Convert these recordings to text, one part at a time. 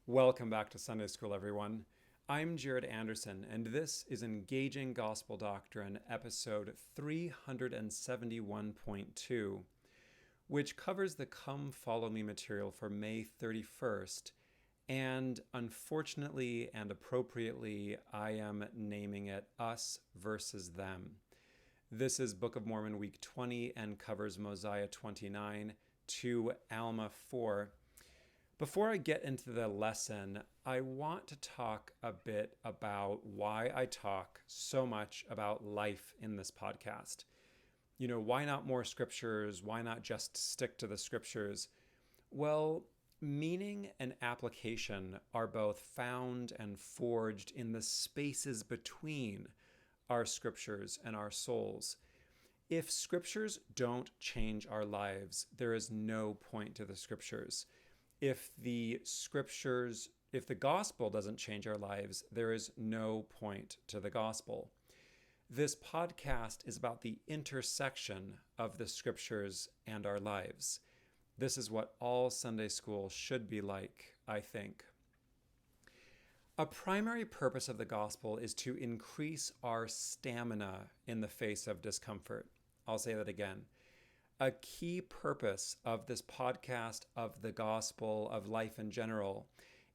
Welcome back to Sunday School, everyone. I'm Jared Anderson, and this is Engaging Gospel Doctrine, episode 371.2, which covers the Come Follow Me material for May 31st. And unfortunately and appropriately, I am naming it Us versus Them. This is Book of Mormon week 20 and covers Mosiah 29 to Alma 4. Before I get into the lesson, I want to talk a bit about why I talk so much about life in this podcast. Why not more scriptures? Why not just stick to the scriptures? Well, meaning and application are both found and forged in the spaces between our scriptures and our souls. If scriptures don't change our lives, there is no point to the scriptures. If the gospel doesn't change our lives, there is no point to the gospel. This podcast is about the intersection of the scriptures and our lives. This is what all Sunday school should be like, I think. A primary purpose of the gospel is to increase our stamina in the face of discomfort. I'll say that again. A key purpose of this podcast, of the gospel, of life in general,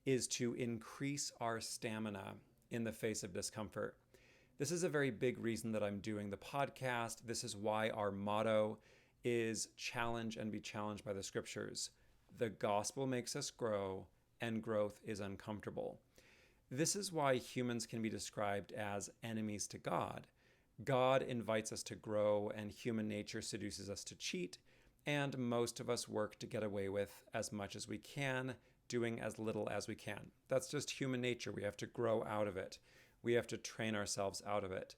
is to increase our stamina in the face of discomfort. This is a very big reason that I'm doing the podcast. This is why our motto is challenge and be challenged by the scriptures. The gospel makes us grow, and growth is uncomfortable. This is why humans can be described as enemies to God. God invites us to grow, and human nature seduces us to cheat, and most of us work to get away with as much as we can, doing as little as we can. That's just human nature. We have to grow out of it. We have to train ourselves out of it.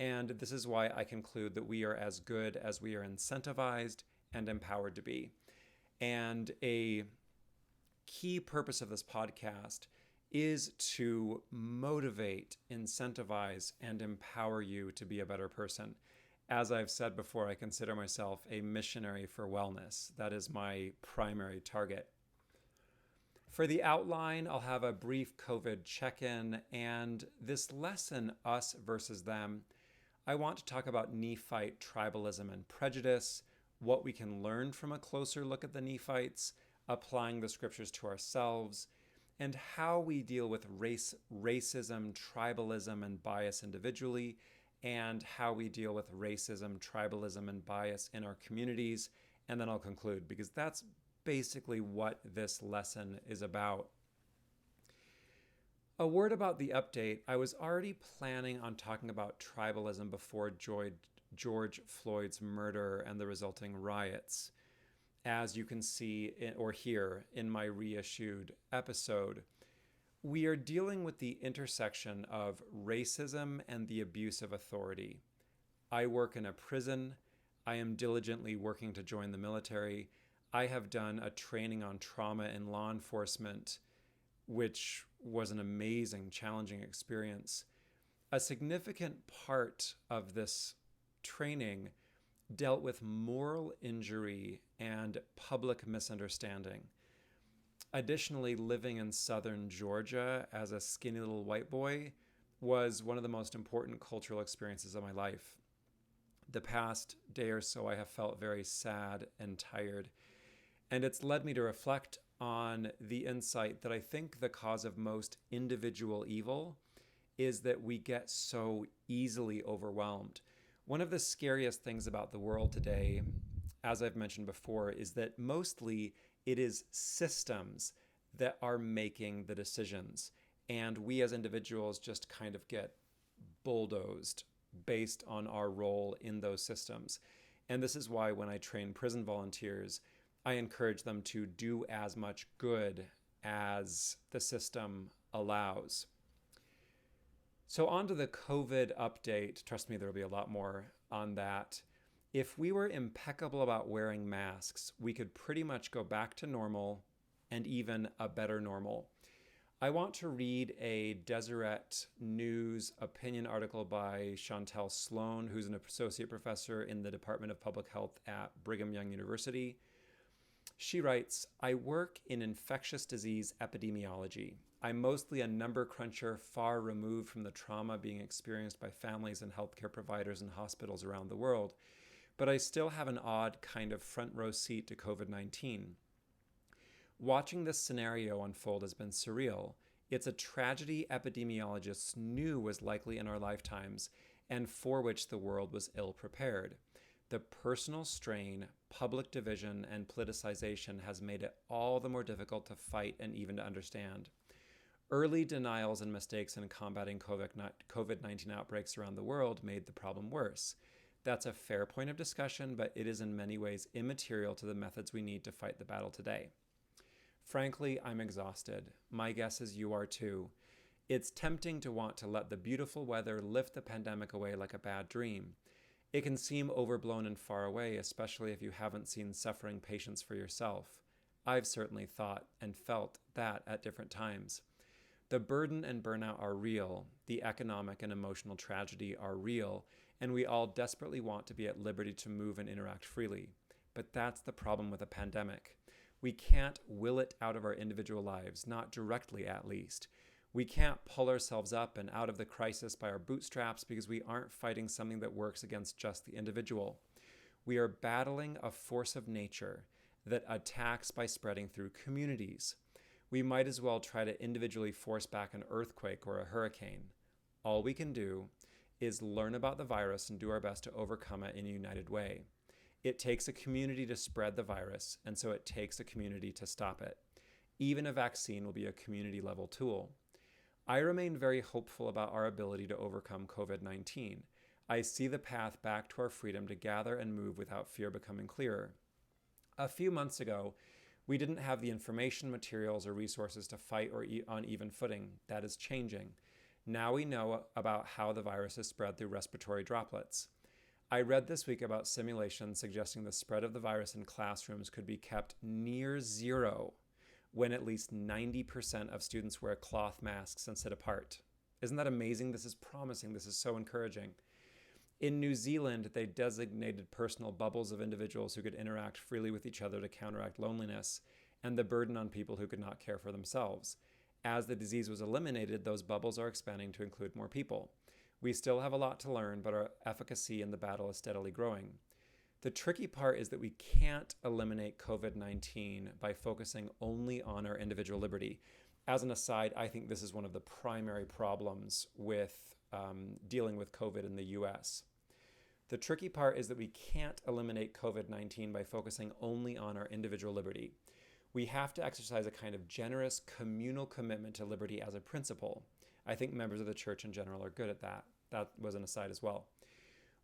And this is why I conclude that we are as good as we are incentivized and empowered to be. And a key purpose of this podcast is to motivate, incentivize, and empower you to be a better person. As I've said before, I consider myself a missionary for wellness. That is my primary target. For the outline, I'll have a brief COVID check-in, and this lesson, Us versus Them, I want to talk about Nephite tribalism and prejudice, what we can learn from a closer look at the Nephites, applying the scriptures to ourselves, and how we deal with racism, tribalism, and bias individually, and how we deal with racism, tribalism, and bias in our communities. And then I'll conclude, because that's basically what this lesson is about. A word about the update. I was already planning on talking about tribalism before George Floyd's murder and the resulting riots. As you can see or hear in my reissued episode, we are dealing with the intersection of racism and the abuse of authority. I work in a prison. I am diligently working to join the military. I have done a training on trauma in law enforcement, which was an amazing, challenging experience. A significant part of this training dealt with moral injury and public misunderstanding. Additionally, living in southern Georgia as a skinny little white boy was one of the most important cultural experiences of my life. The past day or so, I have felt very sad and tired, and it's led me to reflect on the insight that I think the cause of most individual evil is that we get so easily overwhelmed. One of the scariest things about the world today, as I've mentioned before, is that mostly it is systems that are making the decisions. And we as individuals just kind of get bulldozed based on our role in those systems. And this is why when I train prison volunteers, I encourage them to do as much good as the system allows. So on to the COVID update. Trust me, there'll be a lot more on that. If we were impeccable about wearing masks, we could pretty much go back to normal and even a better normal. I want to read a Deseret News opinion article by Chantel Sloan, who's an associate professor in the Department of Public Health at Brigham Young University. She writes, I work in infectious disease epidemiology. I'm mostly a number cruncher far removed from the trauma being experienced by families and healthcare providers in hospitals around the world, but I still have an odd kind of front row seat to COVID-19. Watching this scenario unfold has been surreal. It's a tragedy epidemiologists knew was likely in our lifetimes and for which the world was ill prepared. The personal strain, public division, and politicization has made it all the more difficult to fight and even to understand. Early denials and mistakes in combating COVID-19 outbreaks around the world made the problem worse. That's a fair point of discussion, but it is in many ways immaterial to the methods we need to fight the battle today. Frankly, I'm exhausted. My guess is you are too. It's tempting to want to let the beautiful weather lift the pandemic away like a bad dream. It can seem overblown and far away, especially if you haven't seen suffering patients for yourself. I've certainly thought and felt that at different times. The burden and burnout are real, the economic and emotional tragedy are real, and we all desperately want to be at liberty to move and interact freely. But that's the problem with a pandemic. We can't will it out of our individual lives, not directly at least. We can't pull ourselves up and out of the crisis by our bootstraps because we aren't fighting something that works against just the individual. We are battling a force of nature that attacks by spreading through communities. We might as well try to individually force back an earthquake or a hurricane. All we can do is learn about the virus and do our best to overcome it in a united way. It takes a community to spread the virus, and so it takes a community to stop it. Even a vaccine will be a community-level tool. I remain very hopeful about our ability to overcome COVID-19. I see the path back to our freedom to gather and move without fear becoming clearer. A few months ago, we didn't have the information, materials, or resources to fight on even footing. That is changing. Now we know about how the virus is spread through respiratory droplets. I read this week about simulations suggesting the spread of the virus in classrooms could be kept near zero when at least 90% of students wear cloth masks and sit apart. Isn't that amazing? This is promising. This is so encouraging. In New Zealand, they designated personal bubbles of individuals who could interact freely with each other to counteract loneliness and the burden on people who could not care for themselves. As the disease was eliminated, those bubbles are expanding to include more people. We still have a lot to learn, but our efficacy in the battle is steadily growing. The tricky part is that we can't eliminate COVID-19 by focusing only on our individual liberty. As an aside, I think this is one of the primary problems with dealing with COVID in the US. The tricky part is that we can't eliminate COVID-19 by focusing only on our individual liberty. We have to exercise a kind of generous communal commitment to liberty as a principle. I think members of the church in general are good at that. That was an aside as well.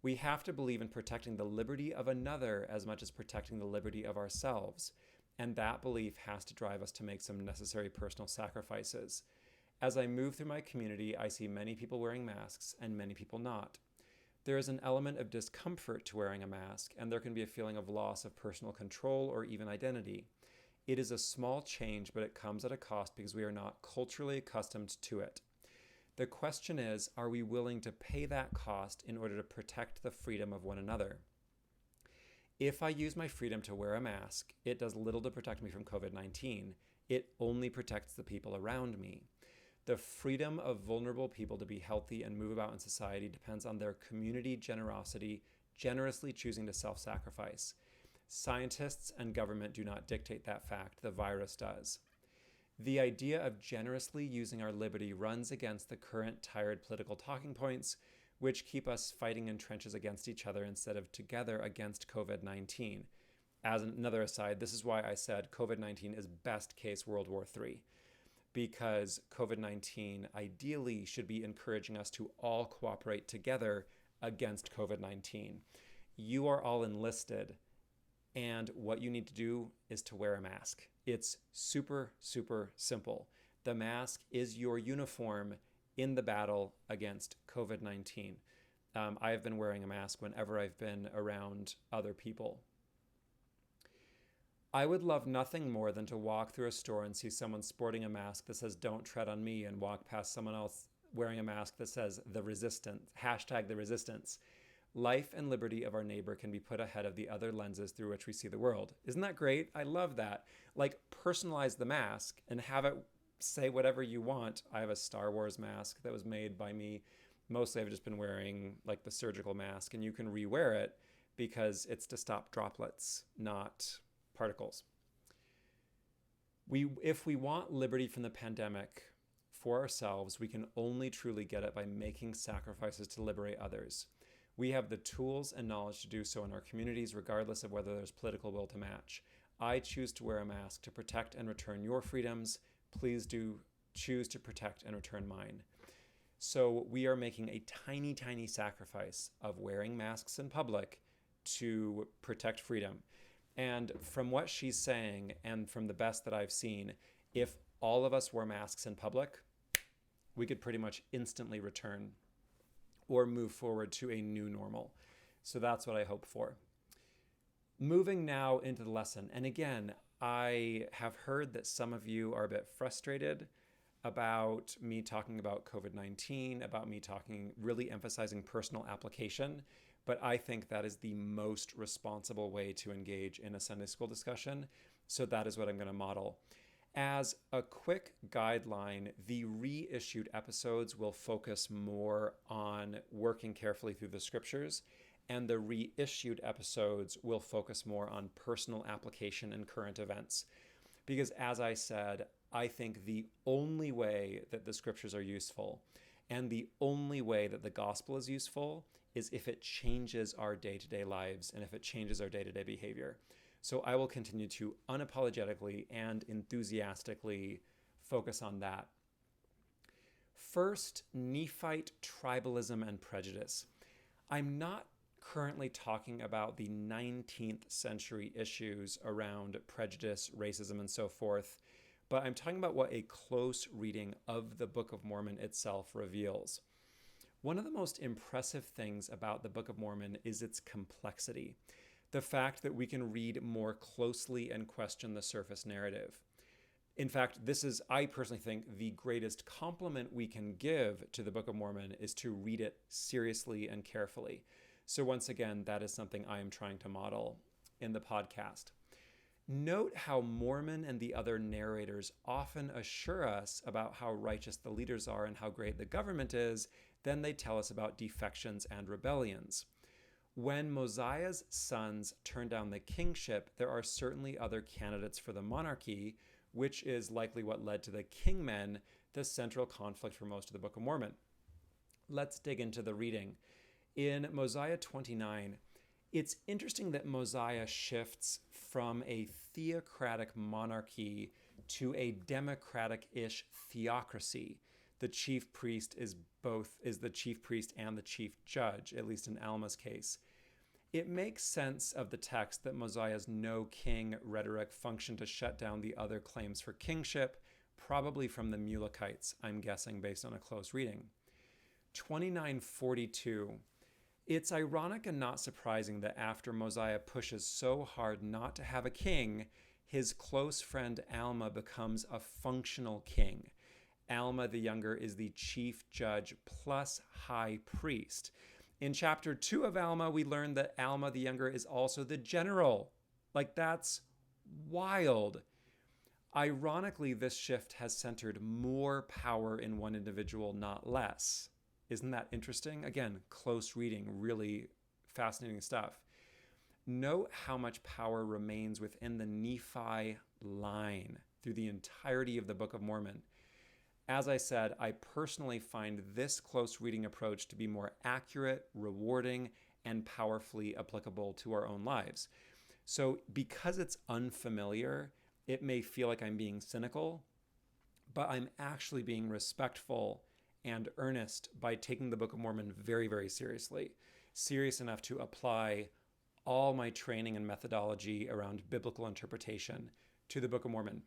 We have to believe in protecting the liberty of another as much as protecting the liberty of ourselves, and that belief has to drive us to make some necessary personal sacrifices. As I move through my community, I see many people wearing masks and many people not. There is an element of discomfort to wearing a mask, and there can be a feeling of loss of personal control or even identity. It is a small change, but it comes at a cost because we are not culturally accustomed to it. The question is, are we willing to pay that cost in order to protect the freedom of one another? If I use my freedom to wear a mask, it does little to protect me from COVID-19. It only protects the people around me. The freedom of vulnerable people to be healthy and move about in society depends on their community generosity, generously choosing to self-sacrifice. Scientists and government do not dictate that fact, the virus does. The idea of generously using our liberty runs against the current tired political talking points, which keep us fighting in trenches against each other instead of together against COVID-19. As another aside, this is why I said COVID-19 is best case World War III, because COVID-19 ideally should be encouraging us to all cooperate together against COVID-19. You are all enlisted, and what you need to do is to wear a mask. It's super, super simple. The mask is your uniform in the battle against COVID-19. I have been wearing a mask whenever I've been around other people. I would love nothing more than to walk through a store and see someone sporting a mask that says "Don't tread on me" and walk past someone else wearing a mask that says "The Resistance," #The Resistance. life and liberty of our neighbor can be put ahead of the other lenses through which we see the world. Isn't that great? I love that. Like, personalize the mask and have it say whatever you want. I have a Star Wars mask that was made by me. Mostly I've just been wearing like the surgical mask, and you can rewear it because it's to stop droplets, not particles. If we want liberty from the pandemic for ourselves, we can only truly get it by making sacrifices to liberate others. We have the tools and knowledge to do so in our communities, regardless of whether there's political will to match. I choose to wear a mask to protect and return your freedoms. Please do choose to protect and return mine. So we are making a tiny, tiny sacrifice of wearing masks in public to protect freedom. And from what she's saying, and from the best that I've seen, if all of us wore masks in public, we could pretty much instantly return or move forward to a new normal. So that's what I hope for. Moving now into the lesson. And again, I have heard that some of you are a bit frustrated about me talking about COVID-19, about me really emphasizing personal application. But I think that is the most responsible way to engage in a Sunday school discussion. So that is what I'm going to model. As a quick guideline, the reissued episodes will focus more on working carefully through the scriptures, and the reissued episodes will focus more on personal application and current events. Because as I said, I think the only way that the scriptures are useful and the only way that the gospel is useful is if it changes our day-to-day lives and if it changes our day-to-day behavior. So I will continue to unapologetically and enthusiastically focus on that. First, Nephite tribalism and prejudice. I'm not currently talking about the 19th century issues around prejudice, racism, and so forth, but I'm talking about what a close reading of the Book of Mormon itself reveals. One of the most impressive things about the Book of Mormon is its complexity. The fact that we can read more closely and question the surface narrative. In fact, this is, I personally think, the greatest compliment we can give to the Book of Mormon is to read it seriously and carefully. So once again, that is something I am trying to model in the podcast. Note how Mormon and the other narrators often assure us about how righteous the leaders are and how great the government is, then they tell us about defections and rebellions. When Mosiah's sons turn down the kingship, there are certainly other candidates for the monarchy, which is likely what led to the kingmen, the central conflict for most of the Book of Mormon. Let's dig into the reading. In Mosiah 29, it's interesting that Mosiah shifts from a theocratic monarchy to a democratic-ish theocracy. The chief priest is the chief priest and the chief judge, at least in Alma's case. It makes sense of the text that Mosiah's no king rhetoric functioned to shut down the other claims for kingship, probably from the Mulekites, I'm guessing based on a close reading. 29:42. It's ironic and not surprising that after Mosiah pushes so hard not to have a king, his close friend Alma becomes a functional king. Alma the Younger is the chief judge plus high priest. In chapter 2 of Alma, we learn that Alma the Younger is also the general. Like, that's wild. Ironically, this shift has centered more power in one individual, not less. Isn't that interesting? Again, close reading, really fascinating stuff. Note how much power remains within the Nephi line through the entirety of the Book of Mormon. As I said, I personally find this close reading approach to be more accurate, rewarding, and powerfully applicable to our own lives. So because it's unfamiliar, it may feel like I'm being cynical, but I'm actually being respectful and earnest by taking the Book of Mormon very, very seriously, serious enough to apply all my training and methodology around biblical interpretation to the Book of Mormon.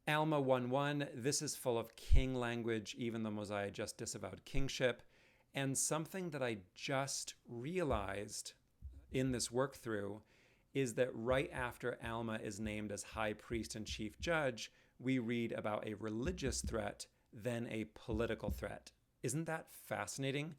Alma 1:1, this is full of king language, even though Mosiah just disavowed kingship. And something that I just realized in this work through is that right after Alma is named as high priest and chief judge, we read about a religious threat, then a political threat. Isn't that fascinating?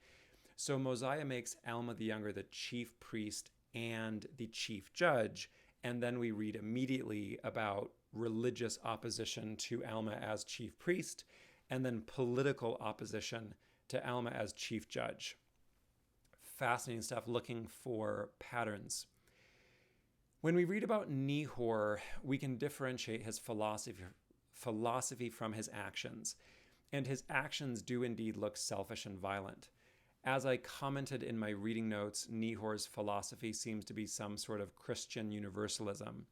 So Mosiah makes Alma the Younger the chief priest and the chief judge, and then we read immediately about religious opposition to Alma as chief priest, and then political opposition to Alma as chief judge. Fascinating stuff, looking for patterns. When we read about Nehor, we can differentiate his philosophy from his actions, and his actions do indeed look selfish and violent. As I commented in my reading notes, Nehor's philosophy seems to be some sort of Christian universalism,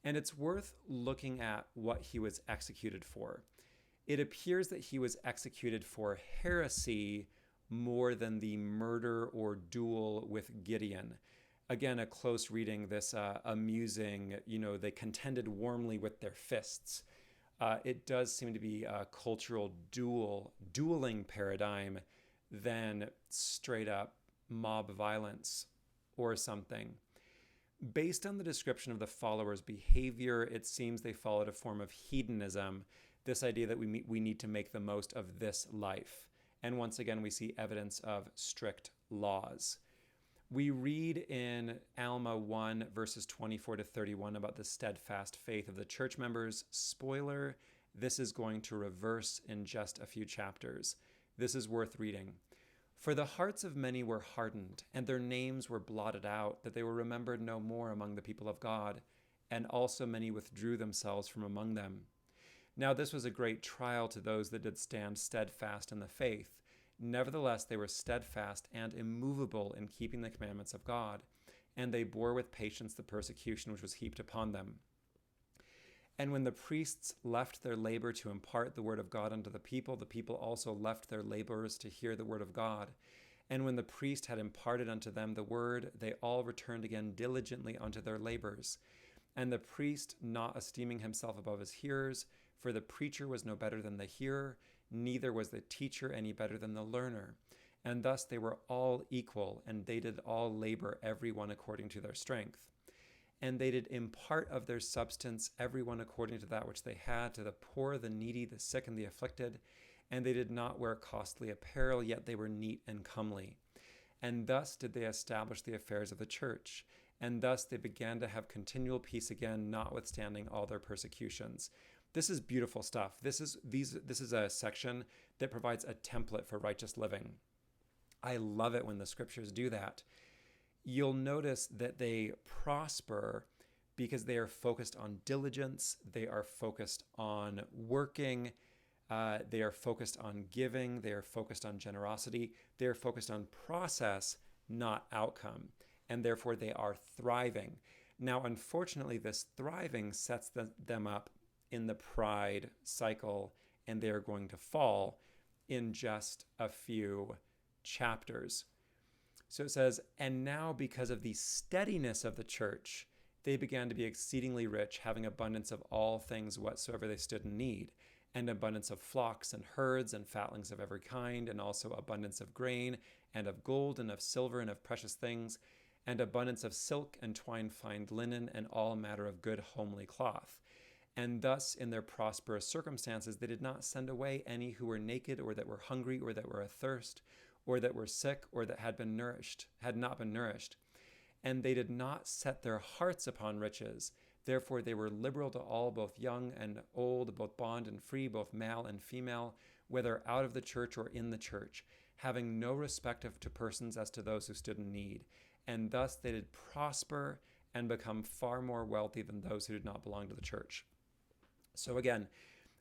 and it's worth looking at what he was executed for. It appears that he was executed for heresy more than the murder or duel with Gideon. Again, a close reading, this amusing, they contended warmly with their fists. It does seem to be a cultural dueling paradigm than straight up mob violence or something. Based on the description of the followers' behavior, it seems they followed a form of hedonism, this idea that we need to make the most of this life. And once again, we see evidence of strict laws. We read in Alma 1, verses 24 to 31 about the steadfast faith of the church members. Spoiler, this is going to reverse in just a few chapters. This is worth reading. For the hearts of many were hardened, and their names were blotted out, that they were remembered no more among the people of God, and also many withdrew themselves from among them. Now this was a great trial to those that did stand steadfast in the faith. Nevertheless, they were steadfast and immovable in keeping the commandments of God, and they bore with patience the persecution which was heaped upon them. And when the priests left their labor to impart the word of God unto the people also left their labors to hear the word of God. And when the priest had imparted unto them the word, they all returned again diligently unto their labors. And the priest, not esteeming himself above his hearers, for the preacher was no better than the hearer, neither was the teacher any better than the learner. And thus they were all equal, and they did all labor, every one according to their strength. And they did impart of their substance, every one according to that which they had, to the poor, the needy, the sick, and the afflicted. And they did not wear costly apparel, yet they were neat and comely. And thus did they establish the affairs of the church. And thus they began to have continual peace again, notwithstanding all their persecutions. This is beautiful stuff. This is a section that provides a template for righteous living. I love it when the scriptures do that. You'll notice that they prosper because they are focused on diligence, they are focused on working, they are focused on giving, they are focused on generosity, they are focused on process, not outcome, and therefore they are thriving. Now, unfortunately, this thriving sets them up in the pride cycle, and they are going to fall in just a few chapters. So it says, and now because of the steadiness of the church, they began to be exceedingly rich, having abundance of all things whatsoever they stood in need, and abundance of flocks and herds and fatlings of every kind, and also abundance of grain and of gold and of silver and of precious things, and abundance of silk and twine fine linen and all matter of good homely cloth. And thus in their prosperous circumstances they did not send away any who were naked, or that were hungry, or that were athirst, or that were sick, or that had not been nourished. And they did not set their hearts upon riches. Therefore they were liberal to all, both young and old, both bond and free, both male and female, whether out of the church or in the church, having no respect to persons as to those who stood in need. And thus they did prosper and become far more wealthy than those who did not belong to the church. So again,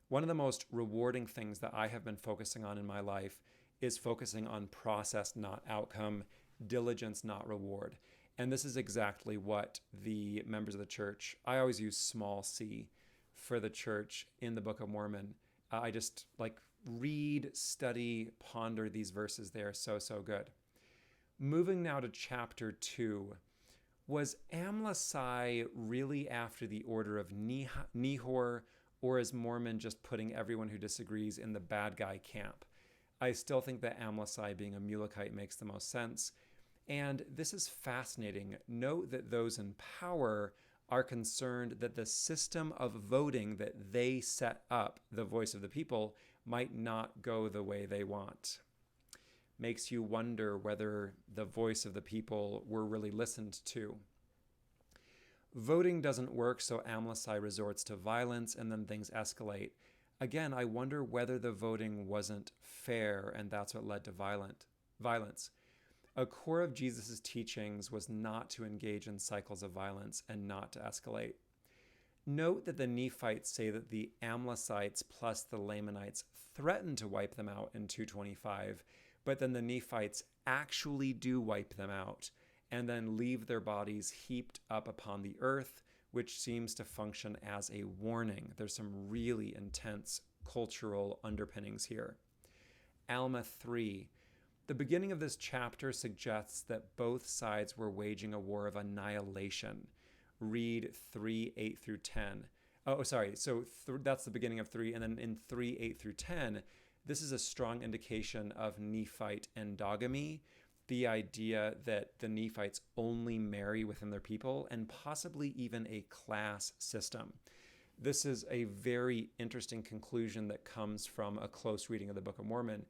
one of the most rewarding things that I have been focusing on in my life is focusing on process, not outcome, diligence, not reward. And this is exactly what the members of the church, I always use small c for the church in the Book of Mormon. I just read, study, ponder these verses. They are so, so good. Moving now to chapter 2. Was Amlici really after the order of Nehor, or is Mormon just putting everyone who disagrees in the bad guy camp? I still think that Amlici being a Mulekite makes the most sense. And this is fascinating. Note that those in power are concerned that the system of voting that they set up, the voice of the people, might not go the way they want. makes you wonder whether the voice of the people were really listened to. Voting doesn't work, so Amlici resorts to violence, and then things escalate. Again, I wonder whether the voting wasn't fair, and that's what led to violence. A core of Jesus' teachings was not to engage in cycles of violence and not to escalate. Note that the Nephites say that the Amlicites plus the Lamanites threatened to wipe them out in 225, but then the Nephites actually do wipe them out and then leave their bodies heaped up upon the earth, which seems to function as a warning. There's some really intense cultural underpinnings here. Alma 3. The beginning of this chapter suggests that both sides were waging a war of annihilation. Read 3:8 through 10. Oh, sorry. So that's the beginning of 3. And then in 3:8 through 10, this is a strong indication of Nephite endogamy, the idea that the Nephites only marry within their people, and possibly even a class system. This is a very interesting conclusion that comes from a close reading of the Book of Mormon,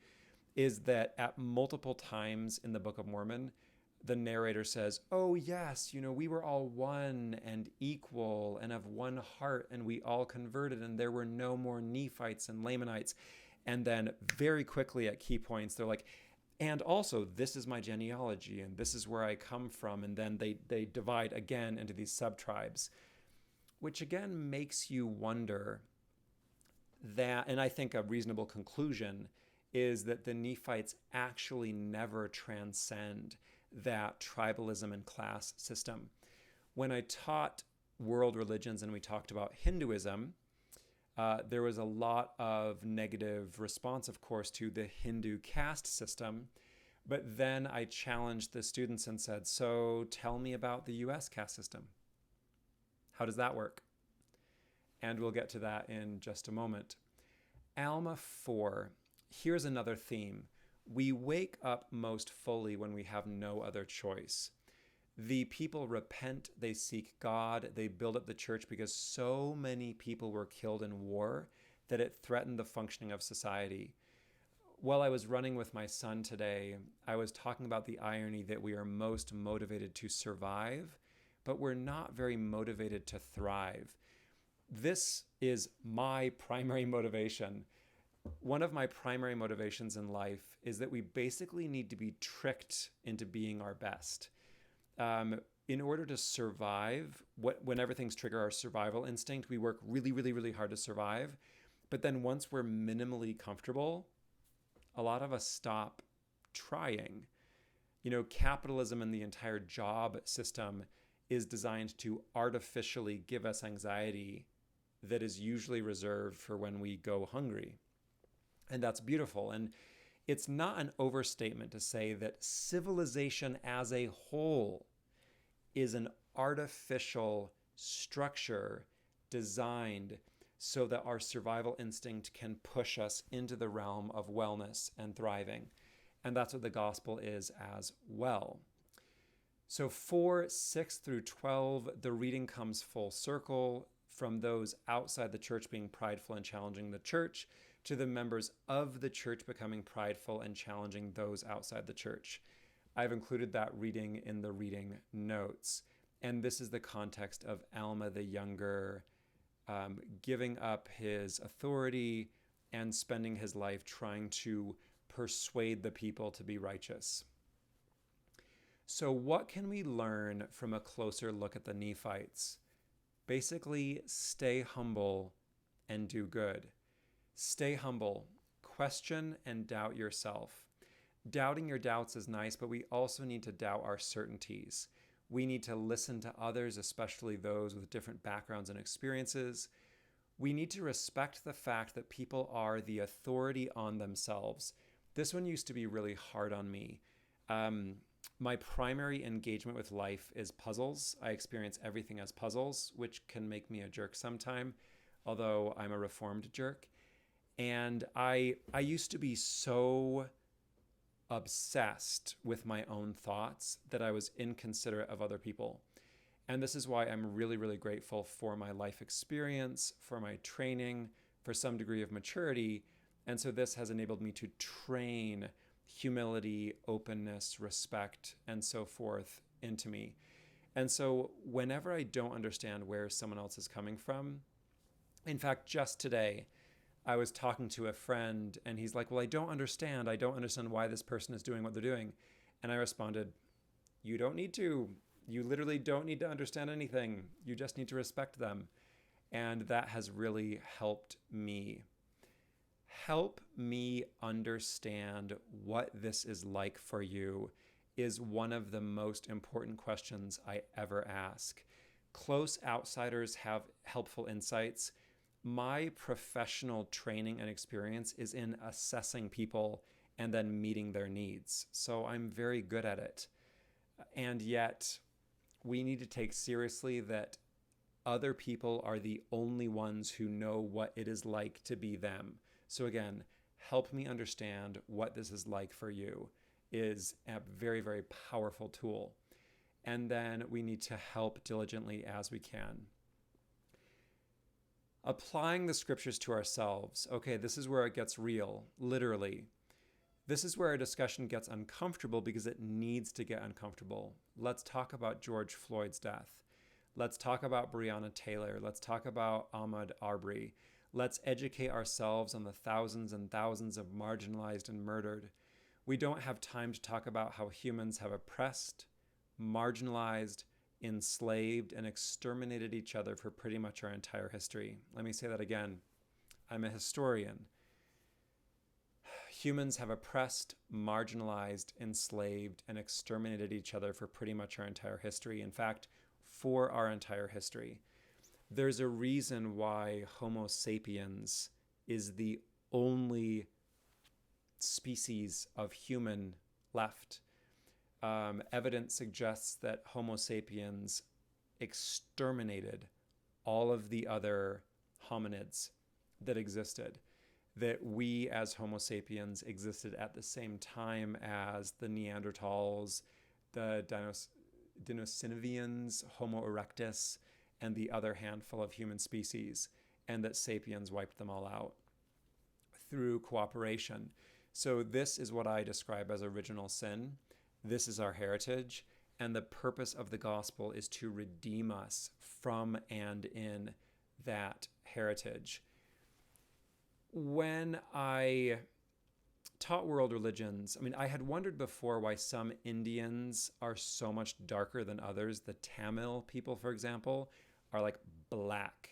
is that at multiple times in the Book of Mormon, the narrator says, oh yes, we were all one and equal and of one heart, and we all converted, and there were no more Nephites and Lamanites. And then very quickly at key points, they're like, and also this is my genealogy, and this is where I come from. And then they divide again into these sub-tribes, which again makes you wonder that, and I think a reasonable conclusion is that the Nephites actually never transcend that tribalism and class system. When I taught world religions and we talked about Hinduism, there was a lot of negative response, of course, to the Hindu caste system. But then I challenged the students and said, so tell me about the US caste system. How does that work? And we'll get to that in just a moment. Alma 4. Here's another theme. We wake up most fully when we have no other choice. The people repent, they seek God, they build up the church because so many people were killed in war that it threatened the functioning of society. While I was running with my son today, I was talking about the irony that we are most motivated to survive, but we're not very motivated to thrive. This is my primary motivation. One of my primary motivations in life is that we basically need to be tricked into being our best. In order to survive, whenever things trigger our survival instinct, we work really, really, really hard to survive. But then once we're minimally comfortable, a lot of us stop trying. Capitalism and the entire job system is designed to artificially give us anxiety that is usually reserved for when we go hungry. And that's beautiful. And it's not an overstatement to say that civilization as a whole is an artificial structure designed so that our survival instinct can push us into the realm of wellness and thriving. And that's what the gospel is as well. So 4:6 through 12, the reading comes full circle from those outside the church being prideful and challenging the church to the members of the church becoming prideful and challenging those outside the church. I've included that reading in the reading notes. And this is the context of Alma the Younger giving up his authority and spending his life trying to persuade the people to be righteous. So what can we learn from a closer look at the Nephites? Basically, stay humble and do good. Stay humble, question and doubt yourself. Doubting your doubts is nice, but we also need to doubt our certainties. We need to listen to others, especially those with different backgrounds and experiences. We need to respect the fact that people are the authority on themselves. This one used to be really hard on me. My primary engagement with life is puzzles. I experience everything as puzzles, which can make me a jerk sometime, although I'm a reformed jerk. And I used to be so obsessed with my own thoughts that I was inconsiderate of other people. And this is why I'm really, really grateful for my life experience, for my training, for some degree of maturity. And so this has enabled me to train humility, openness, respect, and so forth into me. And so whenever I don't understand where someone else is coming from, in fact, just today, I was talking to a friend and he's like, well, I don't understand. I don't understand why this person is doing what they're doing. And I responded, you don't need to. You literally don't need to understand anything. You just need to respect them. And that has really helped me. Help me understand what this is like for you is one of the most important questions I ever ask. Close outsiders have helpful insights. My professional training and experience is in assessing people and then meeting their needs. So I'm very good at it. And yet, we need to take seriously that other people are the only ones who know what it is like to be them. So again, help me understand what this is like for you is a very, very powerful tool. And then we need to help diligently as we can. Applying the scriptures to ourselves. Okay, this is where it gets real, literally. This is where our discussion gets uncomfortable because it needs to get uncomfortable. Let's talk about George Floyd's death. Let's talk about Breonna Taylor. Let's talk about Ahmaud Arbery. Let's educate ourselves on the thousands and thousands of marginalized and murdered. We don't have time to talk about how humans have oppressed, marginalized, enslaved, and exterminated each other for pretty much our entire history. Let me say that again. I'm a historian. Humans have oppressed, marginalized, enslaved, and exterminated each other for pretty much our entire history. In fact, for our entire history. There's a reason why Homo sapiens is the only species of human left. Evidence suggests that Homo sapiens exterminated all of the other hominids that existed, that we as Homo sapiens existed at the same time as the Neanderthals, the Denisovanes, Homo erectus, and the other handful of human species, and that sapiens wiped them all out through cooperation. So this is what I describe as original sin. This is our heritage, and the purpose of the gospel is to redeem us from and in that heritage. When I taught world religions, I had wondered before why some Indians are so much darker than others. The Tamil people, for example, are like black,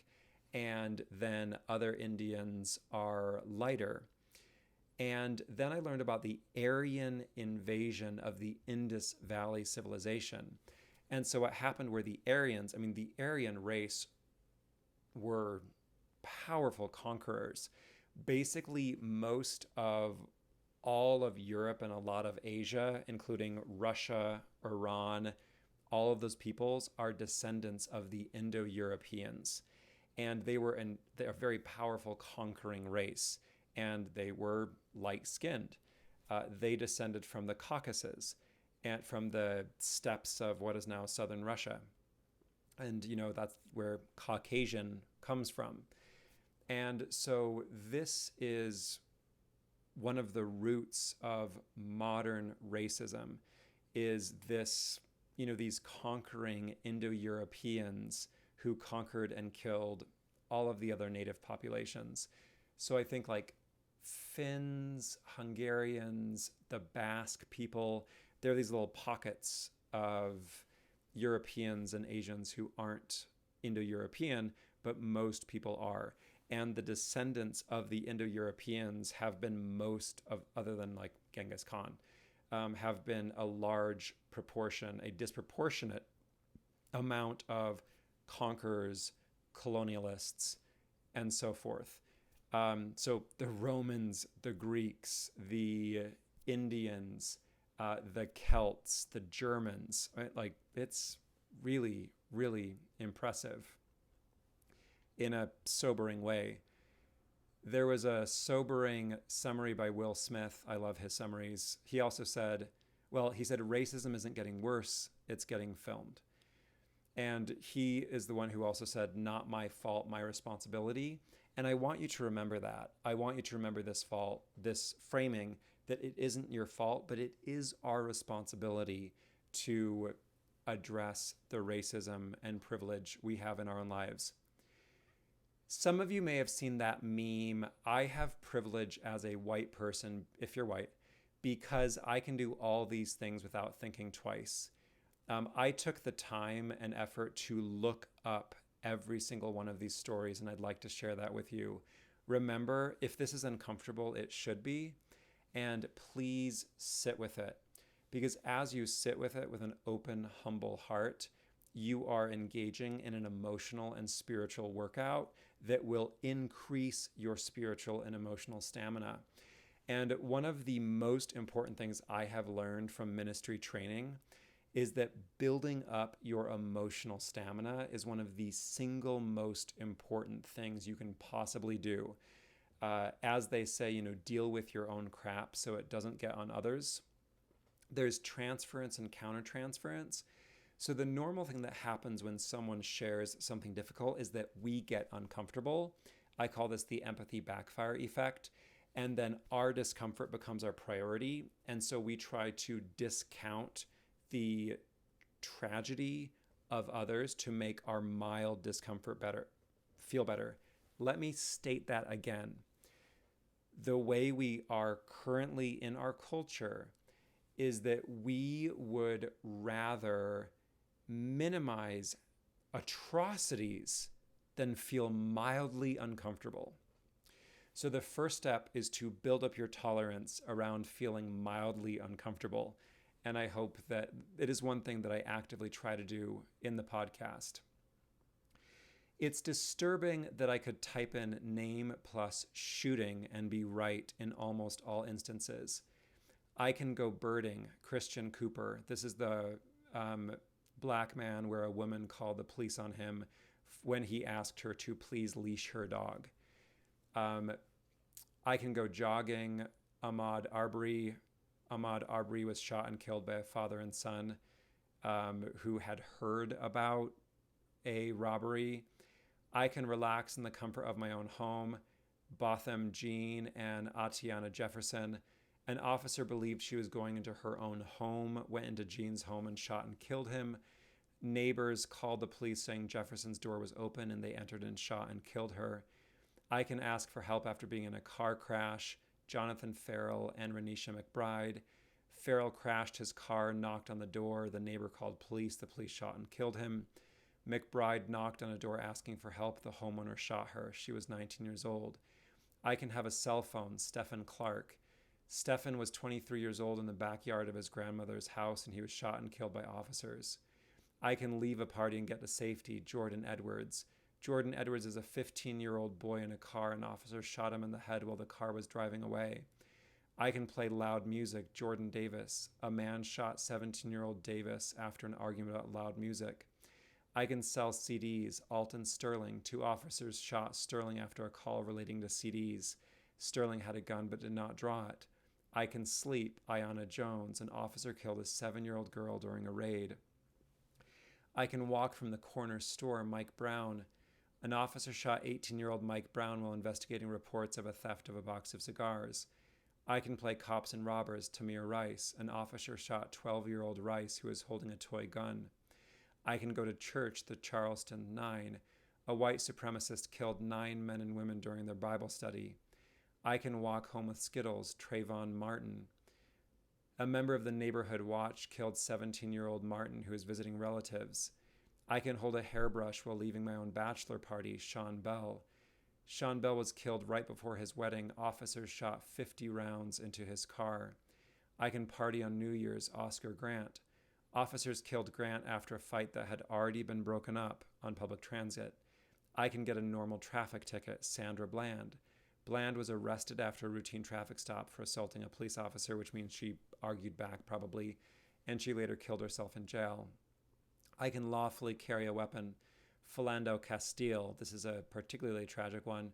and then other Indians are lighter. And then I learned about the Aryan invasion of the Indus Valley civilization. And so what happened were the Aryans, the Aryan race were powerful conquerors. Basically, most of all of Europe and a lot of Asia, including Russia, Iran, all of those peoples are descendants of the Indo-Europeans. And they were a very powerful conquering race. And they were light-skinned. They descended from the Caucasus and from the steppes of what is now southern Russia. And, that's where Caucasian comes from. And so this is one of the roots of modern racism is this, these conquering Indo-Europeans who conquered and killed all of the other native populations. So I think like Finns, Hungarians, the Basque people, there are these little pockets of Europeans and Asians who aren't Indo-European, but most people are. And the descendants of the Indo-Europeans have been other than like Genghis Khan, have been a large proportion, a disproportionate amount of conquerors, colonialists, and so forth. So the Romans, the Greeks, the Indians, the Celts, the Germans, right? Like it's really, really impressive in a sobering way. There was a sobering summary by Will Smith. I love his summaries. He also said, racism isn't getting worse, it's getting filmed. And he is the one who also said, not my fault, my responsibility. And I want you to remember that. I want you to remember this framing, that it isn't your fault, but it is our responsibility to address the racism and privilege we have in our own lives. Some of you may have seen that meme, I have privilege as a white person, if you're white, because I can do all these things without thinking twice. I took the time and effort to look up every single one of these stories, and I'd like to share that with you. Remember, if this is uncomfortable, it should be, and please sit with it. Because as you sit with it with an open, humble heart, you are engaging in an emotional and spiritual workout that will increase your spiritual and emotional stamina. And one of the most important things I have learned from ministry training is that building up your emotional stamina is one of the single most important things you can possibly do. As they say, deal with your own crap so it doesn't get on others. There's transference and countertransference. So the normal thing that happens when someone shares something difficult is that we get uncomfortable. I call this the empathy backfire effect. And then our discomfort becomes our priority. And so we try to discount the tragedy of others to make our mild discomfort feel better. Let me state that again. The way we are currently in our culture is that we would rather minimize atrocities than feel mildly uncomfortable. So the first step is to build up your tolerance around feeling mildly uncomfortable. And I hope that it is one thing that I actively try to do in the podcast. It's disturbing that I could type in name plus shooting and be right in almost all instances. I can go birding, Christian Cooper. This is the black man where a woman called the police on him when he asked her to please leash her dog. I can go jogging, Ahmaud Arbery. Ahmaud Arbery was shot and killed by a father and son who had heard about a robbery. I can relax in the comfort of my own home. Botham Jean and Atiana Jefferson. An officer believed she was going into her own home, went into Jean's home and shot and killed him. Neighbors called the police saying Jefferson's door was open and they entered and shot and killed her. I can ask for help after being in a car crash. Jonathan Farrell and Renisha McBride. Farrell crashed his car, knocked on the door. The neighbor called police. The police shot and killed him. McBride knocked on a door asking for help. The homeowner shot her. She was 19 years old. I can have a cell phone. Stephen Clark. Stephen was 23 years old in the backyard of his grandmother's house, and he was shot and killed by officers. I can leave a party and get to safety. Jordan Edwards. Jordan Edwards is a 15-year-old boy in a car. An officer shot him in the head while the car was driving away. I can play loud music. Jordan Davis. A man shot 17-year-old Davis after an argument about loud music. I can sell CDs. Alton Sterling. 2 officers shot Sterling after a call relating to CDs. Sterling had a gun but did not draw it. I can sleep. Ayanna Jones. An officer killed a 7-year-old girl during a raid. I can walk from the corner store. Mike Brown. An officer shot 18-year-old Mike Brown while investigating reports of a theft of a box of cigars. I can play cops and robbers. Tamir Rice. An officer shot 12-year-old Rice who was holding a toy gun. I can go to church. The Charleston 9. A white supremacist killed 9 men and women during their Bible study. I can walk home with Skittles. Trayvon Martin. A member of the Neighborhood Watch killed 17-year-old Martin who was visiting relatives. I can hold a hairbrush while leaving my own bachelor party. Sean Bell. Sean Bell was killed right before his wedding. Officers shot 50 rounds into his car. I can party on New Year's. Oscar Grant. Officers killed Grant after a fight that had already been broken up on public transit. I can get a normal traffic ticket. Sandra Bland. Bland was arrested after a routine traffic stop for assaulting a police officer, which means she argued back probably, and she later killed herself in jail. I can lawfully carry a weapon. Philando Castile. This is a particularly tragic one.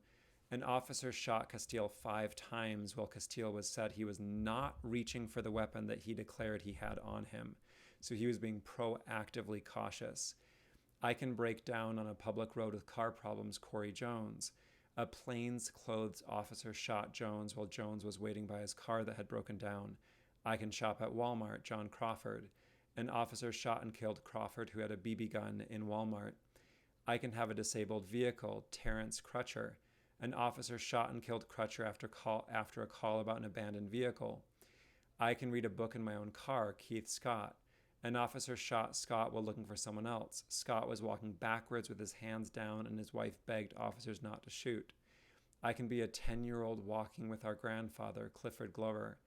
An officer shot Castile 5 times while Castile was said he was not reaching for the weapon that he declared he had on him. So he was being proactively cautious. I can break down on a public road with car problems. Corey Jones. A plainclothes officer shot Jones while Jones was waiting by his car that had broken down. I can shop at Walmart, John Crawford. An officer shot and killed Crawford, who had a BB gun in Walmart. I can have a disabled vehicle, Terrence Crutcher. An officer shot and killed Crutcher after a call about an abandoned vehicle. I can read a book in my own car, Keith Scott. An officer shot Scott while looking for someone else. Scott was walking backwards with his hands down, and his wife begged officers not to shoot. I can be a 10-year-old walking with our grandfather, Clifford Glover.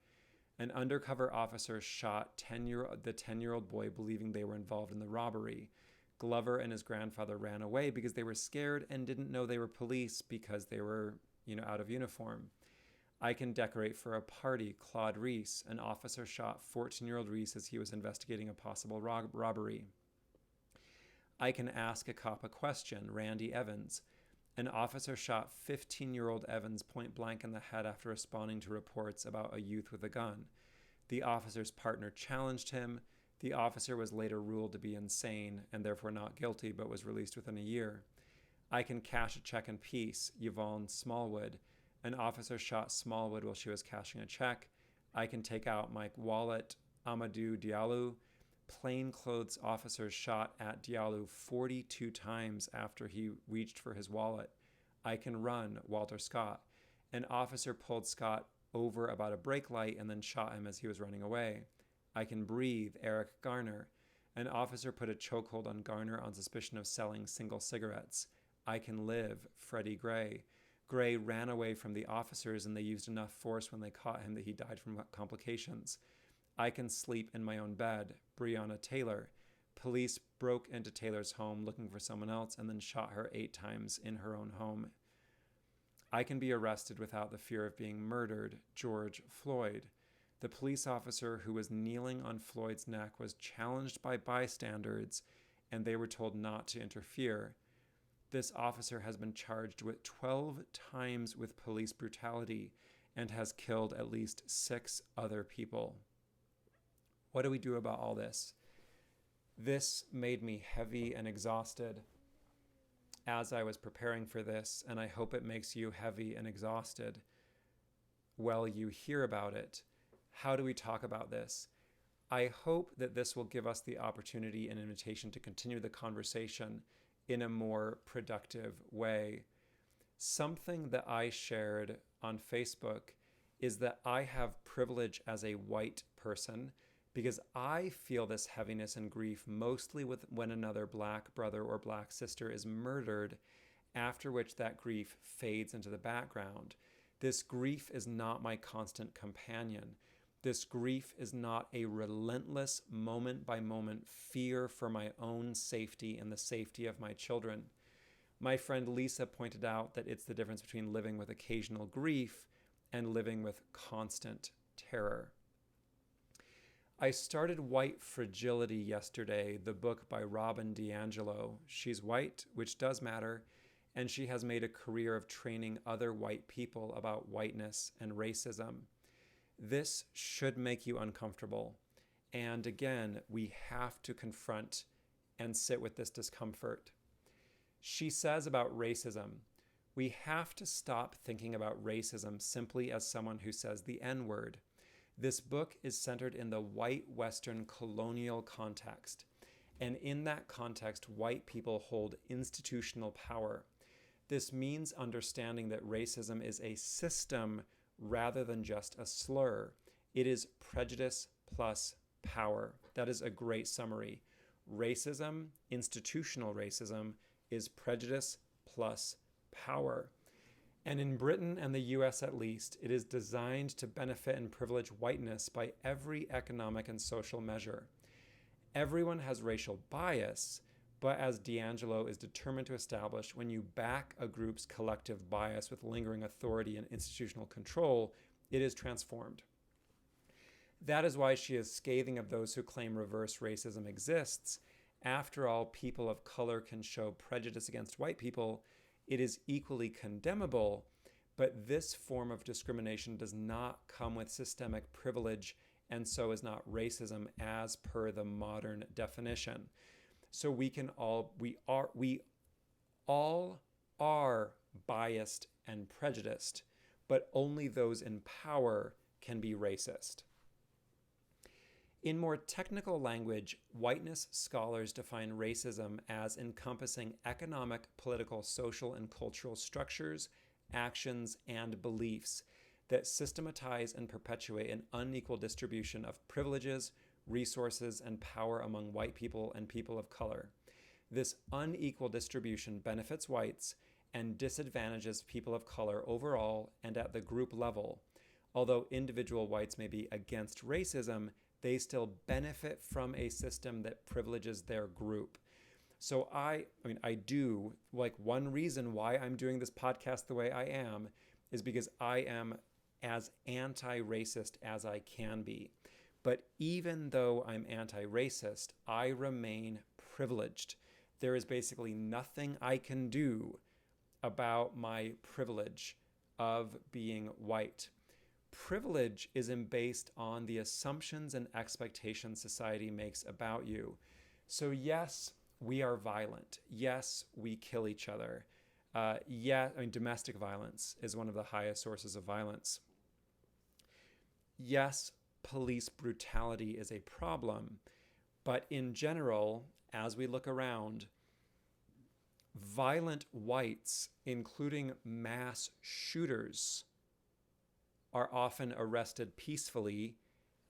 An undercover officer shot the 10-year-old boy believing they were involved in the robbery. Glover and his grandfather ran away because they were scared and didn't know they were police because they were, out of uniform. I can decorate for a party, Claude Reese. An officer shot 14-year-old Reese as he was investigating a possible robbery. I can ask a cop a question, Randy Evans. An officer shot 15-year-old Evans point blank in the head after responding to reports about a youth with a gun. The officer's partner challenged him. The officer was later ruled to be insane and therefore not guilty, but was released within a year. I can cash a check in peace, Yvonne Smallwood. An officer shot Smallwood while she was cashing a check. I can take out my wallet, Amadou Diallo. Plainclothes officers shot at Diallo 42 times after he reached for his wallet. I can run, Walter Scott. An officer pulled Scott over about a brake light and then shot him as he was running away. I can breathe, Eric Garner. An officer put a chokehold on Garner on suspicion of selling single cigarettes. I can live, Freddie Gray. Gray ran away from the officers and they used enough force when they caught him that he died from complications. I can sleep in my own bed, Breonna Taylor. Police broke into Taylor's home looking for someone else and then shot her 8 times in her own home. I can be arrested without the fear of being murdered, George Floyd. The police officer who was kneeling on Floyd's neck was challenged by bystanders and they were told not to interfere. This officer has been charged with 12 times with police brutality and has killed at least 6 other people. What do we do about all this? This made me heavy and exhausted as I was preparing for this, and I hope it makes you heavy and exhausted while you hear about it. How do we talk about this? I hope that this will give us the opportunity and invitation to continue the conversation in a more productive way. Something that I shared on Facebook is that I have privilege as a white person because I feel this heaviness and grief mostly when another Black brother or Black sister is murdered, after which that grief fades into the background. This grief is not my constant companion. This grief is not a relentless moment-by-moment fear for my own safety and the safety of my children. My friend Lisa pointed out that it's the difference between living with occasional grief and living with constant terror. I started White Fragility yesterday, the book by Robin DiAngelo. She's white, which does matter, and she has made a career of training other white people about whiteness and racism. This should make you uncomfortable. And again, we have to confront and sit with this discomfort. She says about racism, we have to stop thinking about racism simply as someone who says the N-word. This book is centered in the white Western colonial context. And in that context, white people hold institutional power. This means understanding that racism is a system rather than just a slur. It is prejudice plus power. That is a great summary. Racism, institutional racism, is prejudice plus power. And in Britain and the US at least, it is designed to benefit and privilege whiteness by every economic and social measure. Everyone has racial bias, but as DiAngelo is determined to establish, when you back a group's collective bias with lingering authority and institutional control, it is transformed. That is why she is scathing of those who claim reverse racism exists. After all, people of color can show prejudice against white people. It is equally condemnable, but this form of discrimination does not come with systemic privilege and so is not racism as per the modern definition. So we all are biased and prejudiced, but only those in power can be racist. In more technical language, whiteness scholars define racism as encompassing economic, political, social, and cultural structures, actions, and beliefs that systematize and perpetuate an unequal distribution of privileges, resources, and power among white people and people of color. This unequal distribution benefits whites and disadvantages people of color overall and at the group level. Although individual whites may be against racism, they still benefit from a system that privileges their group. So one reason why I'm doing this podcast the way I am is because I am as anti-racist as I can be. But even though I'm anti-racist, I remain privileged. There is basically nothing I can do about my privilege of being white. Privilege is based on the assumptions and expectations society makes about you. So yes, we are violent. Yes, we kill each other. Domestic violence is one of the highest sources of violence. Yes, police brutality is a problem, but in general, as we look around, violent whites, including mass shooters, are often arrested peacefully.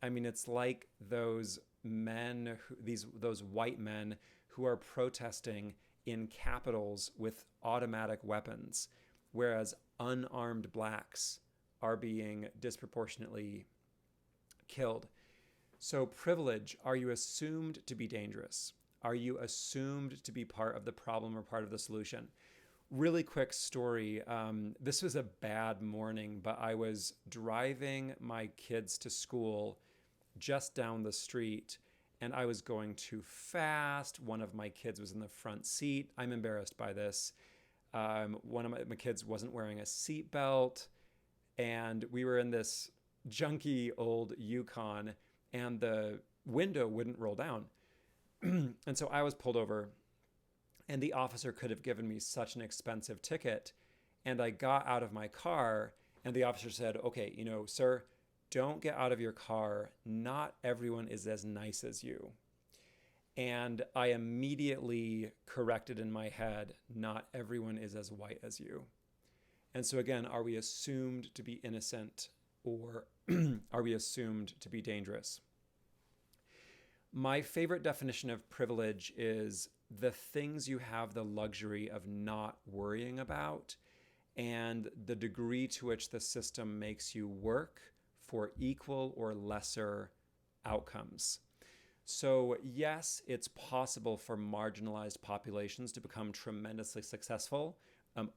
I mean, it's like those white men who are protesting in capitals with automatic weapons, whereas unarmed blacks are being disproportionately killed. So privilege, are you assumed to be dangerous? Are you assumed to be part of the problem or part of the solution? Really quick story. This was a bad morning, but I was driving my kids to school just down the street, and I was going too fast. One of my kids was in the front seat. I'm embarrassed by this. One of my kids wasn't wearing a seatbelt, and we were in this junky old Yukon, and the window wouldn't roll down. And so I was pulled over, and the officer could have given me such an expensive ticket. And I got out of my car, and the officer said, "Okay, sir, don't get out of your car. Not everyone is as nice as you." And I immediately corrected in my head, not everyone is as white as you. And so again, are we assumed to be innocent, or are we assumed to be dangerous? My favorite definition of privilege is the things you have the luxury of not worrying about, and the degree to which the system makes you work for equal or lesser outcomes. So yes, it's possible for marginalized populations to become tremendously successful.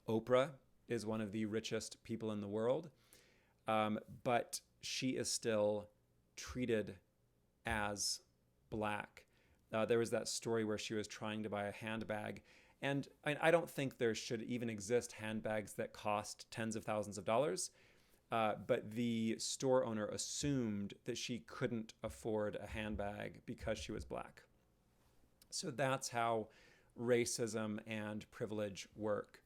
Oprah is one of the richest people in the world, but she is still treated as Black. There was that story where she was trying to buy a handbag, and I don't think there should even exist handbags that cost tens of thousands of dollars, but the store owner assumed that she couldn't afford a handbag because she was Black. So that's how racism and privilege work.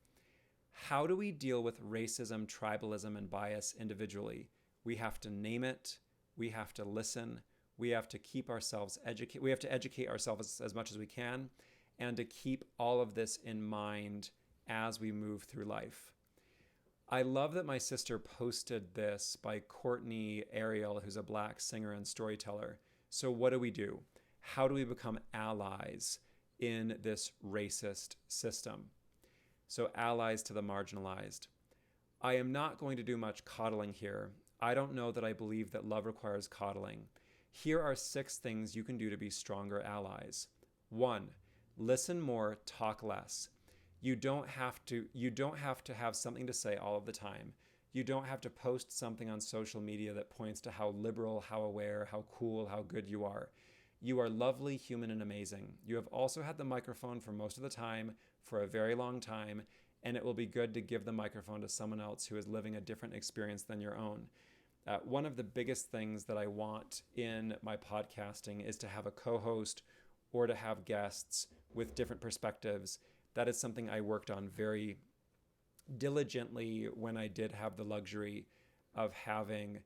How do we deal with racism, tribalism, and bias individually? We have to name it. We have to listen. We have to keep ourselves educated. We have to educate ourselves as much as we can, and to keep all of this in mind as we move through life. I love that my sister posted this by Courtney Ariel, who's a Black singer and storyteller. So what do? How do we become allies in this racist system? So allies to the marginalized. I am not going to do much coddling here. I don't know that I believe that love requires coddling. Here are 6 things you can do to be stronger allies. 1, listen more, talk less. You don't have to have something to say all of the time. You don't have to post something on social media that points to how liberal, how aware, how cool, how good you are. You are lovely, human, and amazing. You have also had the microphone for most of the time, for a very long time, and it will be good to give the microphone to someone else who is living a different experience than your own. One of the biggest things that I want in my podcasting is to have a co-host or to have guests with different perspectives. That is something I worked on very diligently when I did have the luxury of having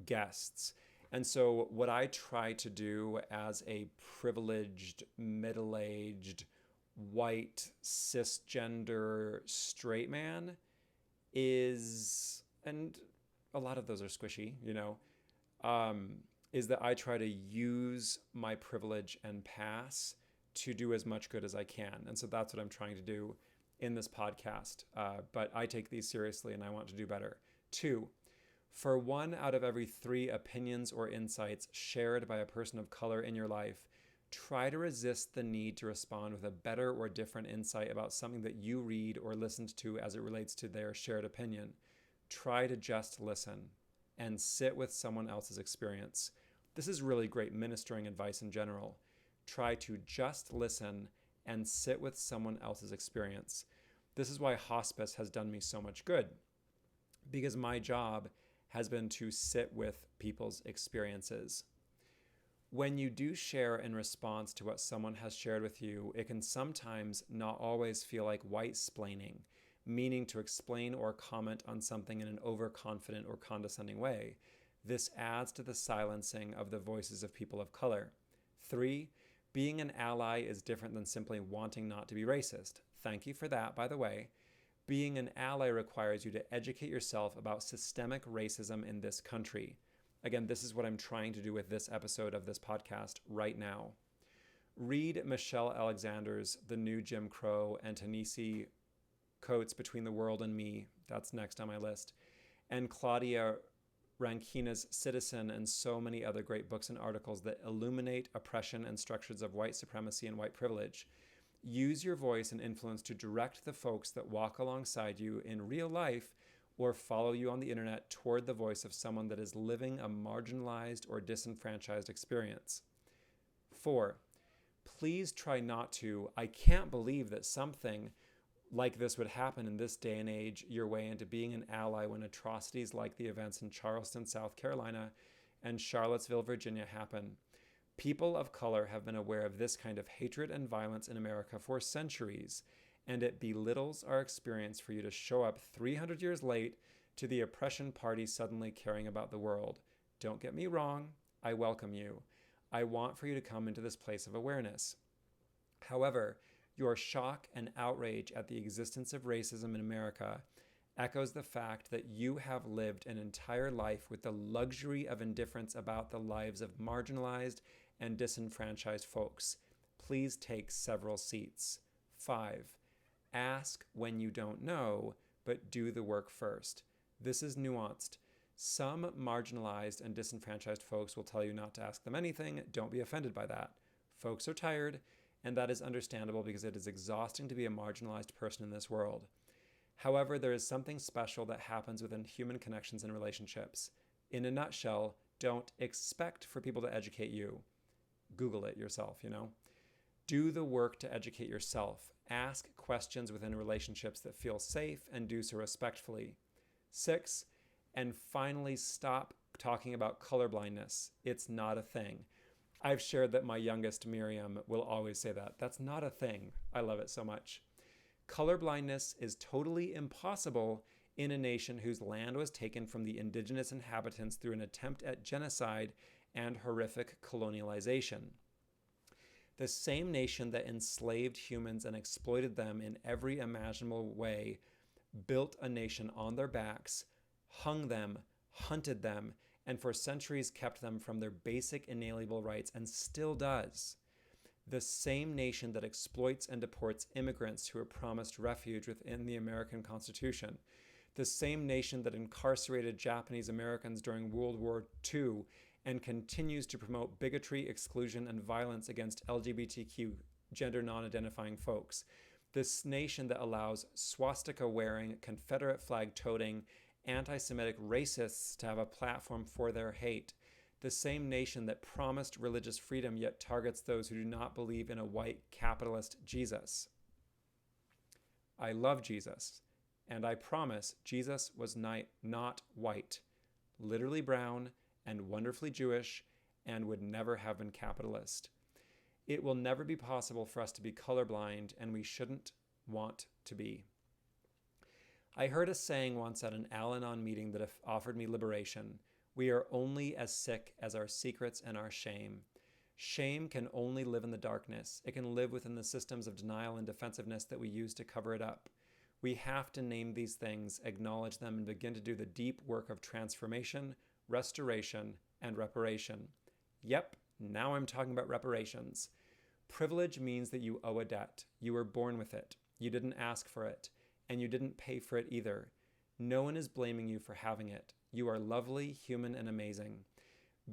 guests. And so, what I try to do as a privileged, middle aged, white, cisgender, straight man is, and a lot of those are squishy, is that I try to use my privilege and pass to do as much good as I can. And so that's what I'm trying to do in this podcast. But I take these seriously and I want to do better. 2, for 1 out of every 3 opinions or insights shared by a person of color in your life, try to resist the need to respond with a better or different insight about something that you read or listened to as it relates to their shared opinion. Try to just listen and sit with someone else's experience. This is really great ministering advice in general. Try to just listen and sit with someone else's experience. This is why hospice has done me so much good, because my job has been to sit with people's experiences. When you do share in response to what someone has shared with you, it can sometimes not always feel like white-splaining, meaning to explain or comment on something in an overconfident or condescending way. This adds to the silencing of the voices of people of color. 3, being an ally is different than simply wanting not to be racist. Thank you for that, by the way. Being an ally requires you to educate yourself about systemic racism in this country. Again, this is what I'm trying to do with this episode of this podcast right now. Read Michelle Alexander's The New Jim Crow and Ta-Nehisi Coates' Between the World and Me. That's next on my list. And Claudia Rankina's Citizen, and so many other great books and articles that illuminate oppression and structures of white supremacy and white privilege. Use your voice and influence to direct the folks that walk alongside you in real life or follow you on the internet toward the voice of someone that is living a marginalized or disenfranchised experience. 4, please try not to, I can't believe that something like this would happen in this day and age, your way into being an ally when atrocities like the events in Charleston, South Carolina, and Charlottesville, Virginia happen. People of color have been aware of this kind of hatred and violence in America for centuries, and it belittles our experience for you to show up 300 years late to the oppression party suddenly caring about the world. Don't get me wrong, I welcome you. I want for you to come into this place of awareness. However, your shock and outrage at the existence of racism in America echoes the fact that you have lived an entire life with the luxury of indifference about the lives of marginalized and disenfranchised folks. Please take several seats. 5, ask when you don't know, but do the work first. This is nuanced. Some marginalized and disenfranchised folks will tell you not to ask them anything. Don't be offended by that. Folks are tired, and that is understandable because it is exhausting to be a marginalized person in this world. However, there is something special that happens within human connections and relationships. In a nutshell, don't expect for people to educate you. Google it yourself, Do the work to educate yourself. Ask questions within relationships that feel safe and do so respectfully. 6, and finally, stop talking about colorblindness. It's not a thing. I've shared that my youngest, Miriam, will always say that. That's not a thing. I love it so much. Colorblindness is totally impossible in a nation whose land was taken from the indigenous inhabitants through an attempt at genocide and horrific colonialization. The same nation that enslaved humans and exploited them in every imaginable way built a nation on their backs, hung them, hunted them, and for centuries kept them from their basic inalienable rights, and still does. The same nation that exploits and deports immigrants who are promised refuge within the American Constitution. The same nation that incarcerated Japanese Americans during World War II and continues to promote bigotry, exclusion, and violence against LGBTQ gender non-identifying folks. This nation that allows swastika-wearing, Confederate flag-toting, anti-Semitic racists to have a platform for their hate. The same nation that promised religious freedom yet targets those who do not believe in a white capitalist Jesus. I love Jesus, and I promise Jesus was not white, literally brown and wonderfully Jewish, and would never have been capitalist. It will never be possible for us to be colorblind, and we shouldn't want to be. I heard a saying once at an Al Anon meeting that offered me liberation. We are only as sick as our secrets and our shame. Shame can only live in the darkness. It can live within the systems of denial and defensiveness that we use to cover it up. We have to name these things, acknowledge them, and begin to do the deep work of transformation, restoration, and reparation. Yep, now I'm talking about reparations. Privilege means that you owe a debt. You were born with it. You didn't ask for it, and you didn't pay for it either. No one is blaming you for having it. You are lovely, human, and amazing.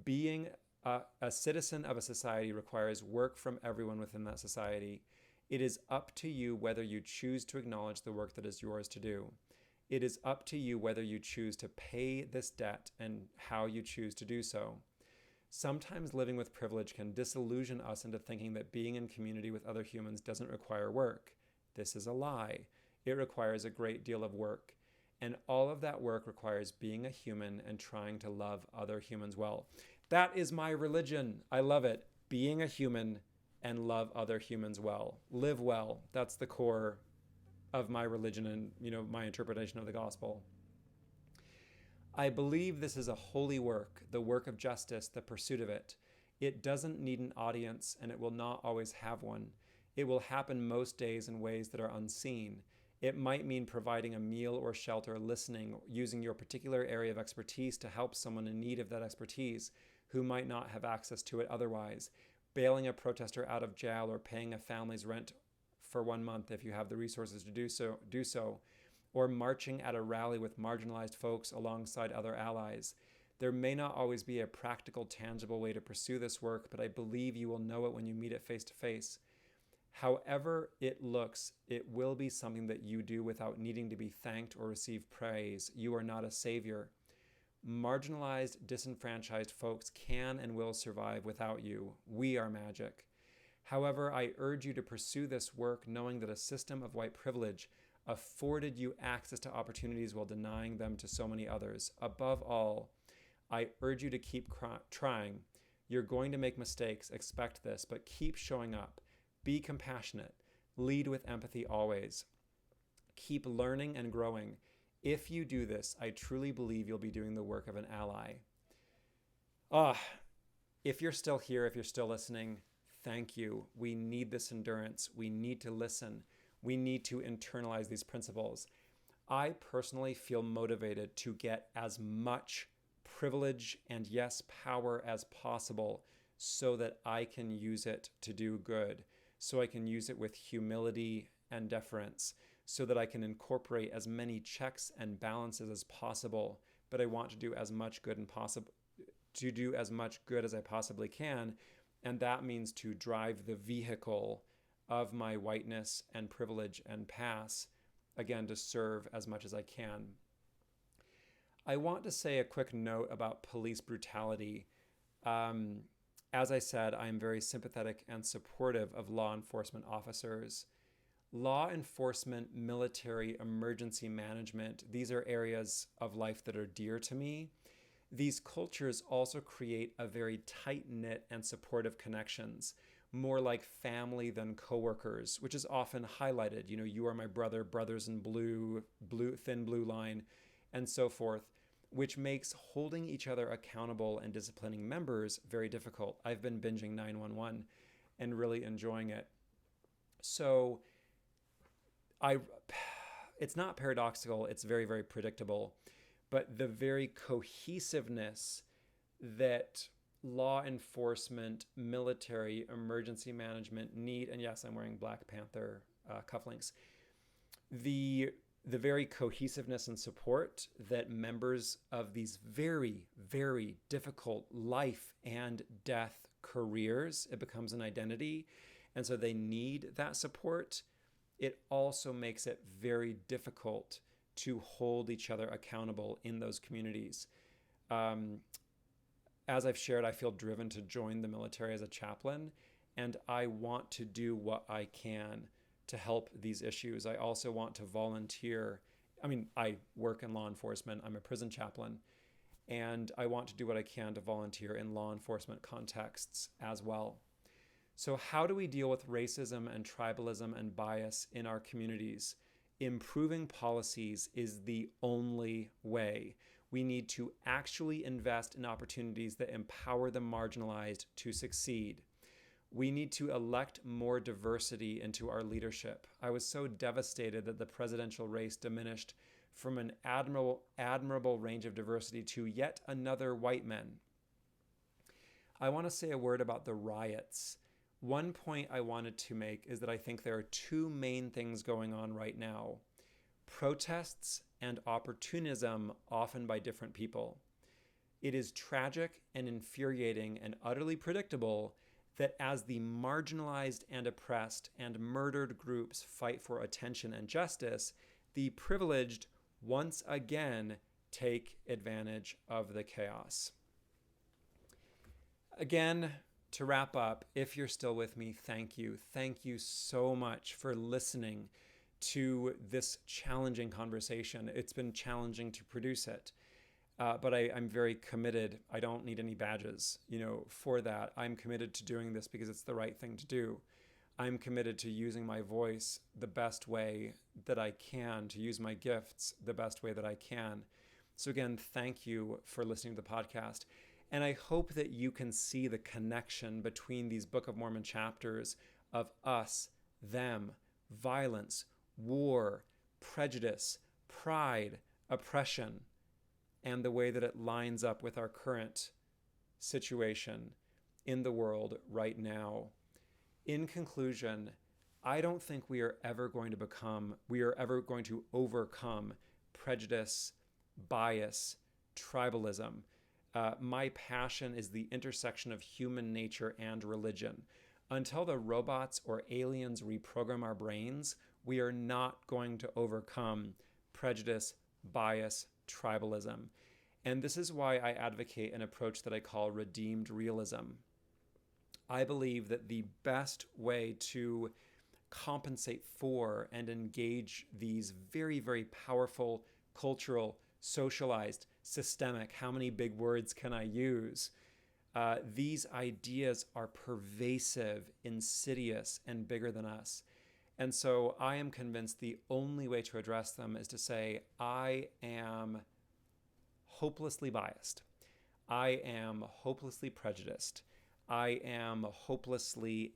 Being a citizen of a society requires work from everyone within that society. It is up to you whether you choose to acknowledge the work that is yours to do. It is up to you whether you choose to pay this debt and how you choose to do so. Sometimes living with privilege can disillusion us into thinking that being in community with other humans doesn't require work. This is a lie. It requires a great deal of work. And all of that work requires being a human and trying to love other humans well. That is my religion. I love it. Being a human and love other humans well. Live well. That's the core of my religion and, my interpretation of the gospel. I believe this is a holy work, the work of justice, the pursuit of it. It doesn't need an audience, and it will not always have one. It will happen most days in ways that are unseen. It might mean providing a meal or shelter, listening, using your particular area of expertise to help someone in need of that expertise who might not have access to it otherwise, bailing a protester out of jail or paying a family's rent for 1 month if you have the resources to do so, or marching at a rally with marginalized folks alongside other allies. There may not always be a practical, tangible way to pursue this work, but I believe you will know it when you meet it face to face. However it looks, it will be something that you do without needing to be thanked or receive praise. You are not a savior. Marginalized, disenfranchised folks can and will survive without you. We are magic. However, I urge you to pursue this work knowing that a system of white privilege afforded you access to opportunities while denying them to so many others. Above all, I urge you to keep trying. You're going to make mistakes, expect this, but keep showing up. Be compassionate. Lead with empathy always. Keep learning and growing. If you do this, I truly believe you'll be doing the work of an ally. If you're still here, if you're still listening, thank you. We need this endurance. We need to listen. We need to internalize these principles. I personally feel motivated to get as much privilege and, yes, power as possible so that I can use it to do good, so I can use it with humility and deference, so that I can incorporate as many checks and balances as possible. But I want to do as much good as I possibly can, and that means to drive the vehicle of my whiteness and privilege and pass, again, to serve as much as I can. I want to say a quick note about police brutality. As I said, I am very sympathetic and supportive of law enforcement officers. Law enforcement, military, emergency management, these are areas of life that are dear to me. These cultures also create a very tight-knit and supportive connections, more like family than coworkers, which is often highlighted. You are my brother, brothers in blue, thin blue line, and so forth, which makes holding each other accountable and disciplining members very difficult. I've been binging 911 and really enjoying it. So it's not paradoxical, it's very, very predictable, but the very cohesiveness that law enforcement, military, emergency management need, and yes, I'm wearing Black Panther cufflinks, the very cohesiveness and support that members of these very, very difficult life and death careers, it becomes an identity, and so they need that support. It also makes it very difficult to hold each other accountable in those communities. As I've shared, I feel driven to join the military as a chaplain, and I want to do what I can to help these issues. I also want to volunteer. I work in law enforcement. I'm a prison chaplain, and I want to do what I can to volunteer in law enforcement contexts as well. So how do we deal with racism and tribalism and bias in our communities? improving policies is the only way. We need to actually invest in opportunities that empower the marginalized to succeed. We need to elect more diversity into our leadership. I was so devastated that the presidential race diminished from an admirable range of diversity to yet another white men. I want to say a word about the riots. One point I wanted to make is that I think there are two main things going on right now: protests and opportunism, often by different people. It is tragic and infuriating and utterly predictable that as the marginalized and oppressed and murdered groups fight for attention and justice, the privileged once again take advantage of the chaos. Again, to wrap up, if you're still with me, thank you. Thank you so much for listening to this challenging conversation. It's been challenging to produce it, but I'm very committed. I don't need any badges, for that. I'm committed to doing this because it's the right thing to do. I'm committed to using my voice the best way that I can, to use my gifts the best way that I can. So again, thank you for listening to the podcast. And I hope that you can see the connection between these Book of Mormon chapters of us, them, violence, war, prejudice, pride, oppression, and the way that it lines up with our current situation in the world right now. In conclusion, I don't think we are ever going to overcome prejudice, bias, tribalism. My passion is the intersection of human nature and religion. Until the robots or aliens reprogram our brains, we are not going to overcome prejudice, bias, tribalism. And this is why I advocate an approach that I call redeemed realism. I believe that the best way to compensate for and engage these very, very powerful cultural, socialized, systemic, how many big words can I use? These ideas are pervasive, insidious, and bigger than us. And so I am convinced the only way to address them is to say, I am hopelessly biased. I am hopelessly prejudiced. I am hopelessly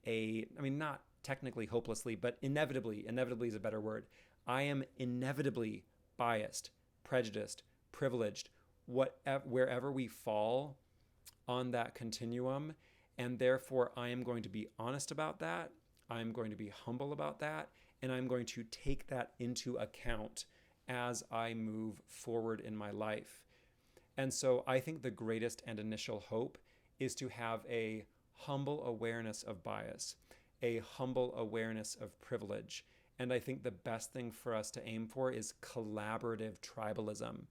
not technically hopelessly, but inevitably is a better word. I am inevitably biased, prejudiced, privileged, wherever we fall on that continuum. And therefore, I am going to be honest about that. I'm going to be humble about that. And I'm going to take that into account as I move forward in my life. And so I think the greatest and initial hope is to have a humble awareness of bias, a humble awareness of privilege. And I think the best thing for us to aim for is collaborative tribalism,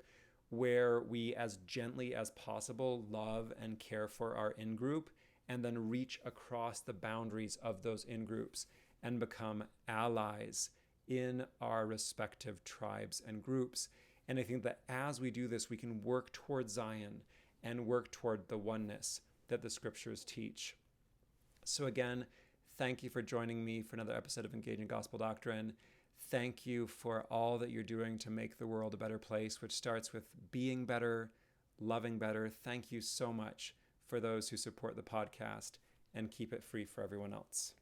where we as gently as possible love and care for our in-group and then reach across the boundaries of those in-groups and become allies in our respective tribes and groups. And I think that as we do this, we can work toward Zion and work toward the oneness that the scriptures teach. So again, thank you for joining me for another episode of Engaging Gospel Doctrine. Thank you for all that you're doing to make the world a better place, which starts with being better, loving better. Thank you so much for those who support the podcast and keep it free for everyone else.